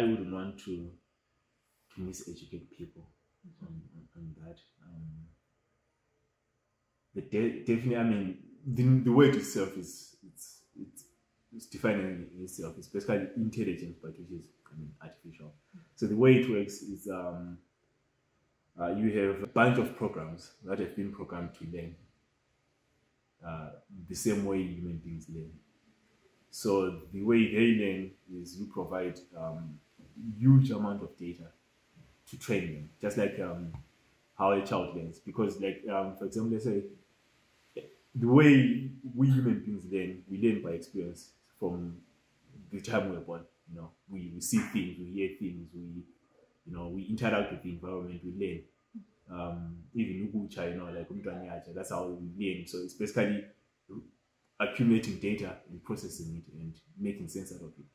I wouldn't want to miseducate people on that. But definitely, I mean, the word itself it's defining in itself. It's basically intelligence, but which is, I mean, artificial. So the way it works is you have a bunch of programs that have been programmed to learn the same way human beings learn. So the way they learn is you provide huge amount of data to train them, just like how a child learns. Because, like, for example, let's say the way we human beings learn, we learn by experience from the time we were born. You know, we see things, we hear things, we interact with the environment, we learn. Even ukucha, like that's how we learn. So it's basically accumulating data and processing it and making sense out of it.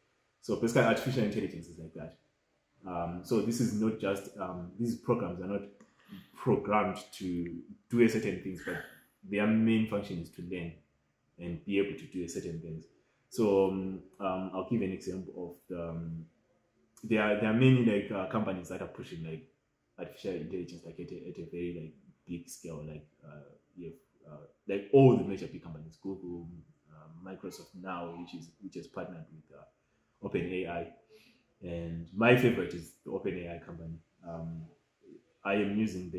So basically artificial intelligence is like that. So this is not just, these programs are not programmed to do a certain things, but their main function is to learn and be able to do a certain things. So I'll give an example of there are many like companies that are pushing like artificial intelligence like at a very like big scale, like like all the major big companies, Google, Microsoft now, which has partnered with OpenAI, and my favorite is the OpenAI company. I am using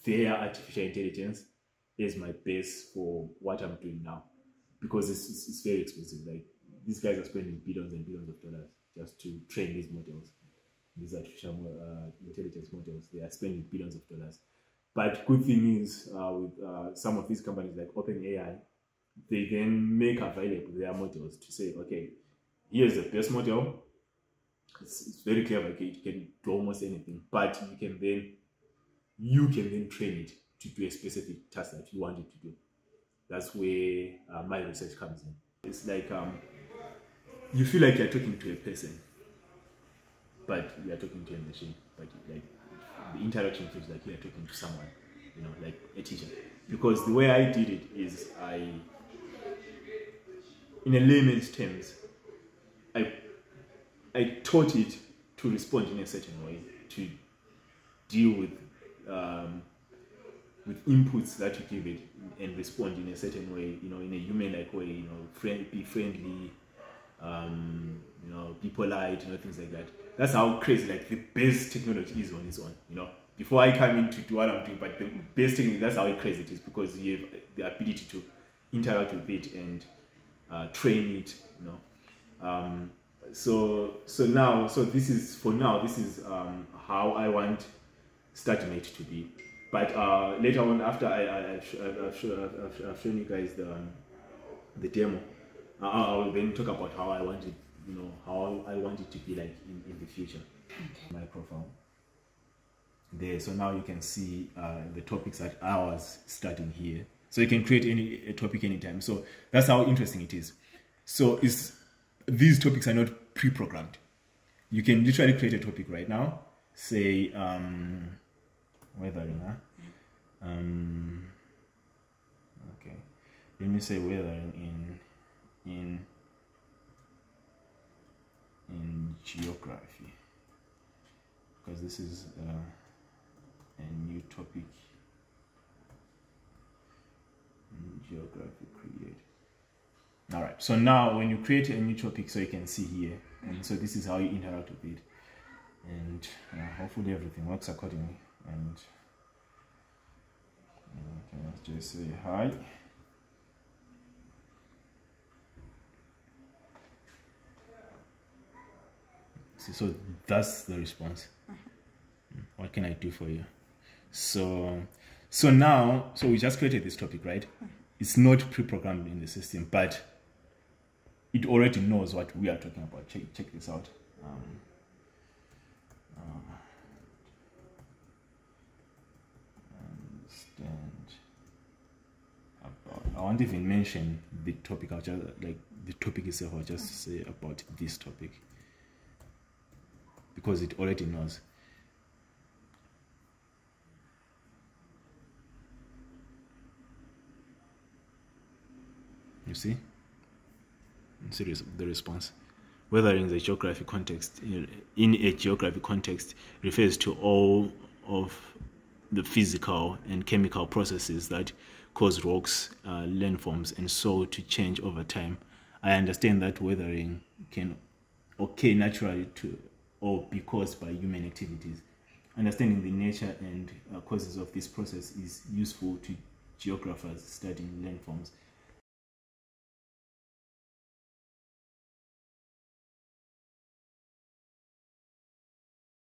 their artificial intelligence as my base for what I'm doing now, because it's very expensive. Like, these guys are spending billions and billions of dollars just to train these models, these artificial intelligence models. They are spending billions of dollars. But good thing is, with some of these companies like OpenAI, they then make available their models to say, okay, here's the best model. It's very clever. Okay, it can do almost anything, but you can then train it to do a specific task that you want it to do. That's where my research comes in. It's like you feel like you're talking to a person, but you're talking to a machine. But like the interaction feels like you're talking to someone, like a teacher. Because the way I did it is in a layman's terms, I taught it to respond in a certain way, to deal with inputs that you give it and respond in a certain way, in a human-like way, be friendly, be polite, things like that. That's how crazy, like, the base technology is on its own, Before I come in to do what I'm doing, but the base technology, that's how crazy it is, because you have the ability to interact with it and train it, So this is how I want StudyMate to be. But later on, after I've shown you guys the demo, I will then talk about how I want it, how I want it to be like in the future. Okay. My profile there. So now you can see the topics that I was studying here. So you can create a topic anytime. So that's how interesting it is. So these topics are not pre-programmed. You can literally create a topic right now. Say weathering, okay. Let me say weathering in geography, because this is a new topic in geography. Create. All right, so now when you create a new topic, so you can see here, and so this is how you interact with it, and hopefully everything works accordingly. And okay, let's just say hi. See, so that's the response. What can I do for you? So now we just created this topic, right? It's not pre-programmed in the system, but it already knows what we are talking about. Check this out. Understand about. I won't even mention the topic. I'll just like the topic itself. I'll just say about this topic, because it already knows. You see the response. weathering the geographic context in a geographic context refers to all of the physical and chemical processes that cause rocks, landforms, and soil to change over time. I understand that weathering can occur naturally to or be caused by human activities. Understanding the nature and causes of this process is useful to geographers studying landforms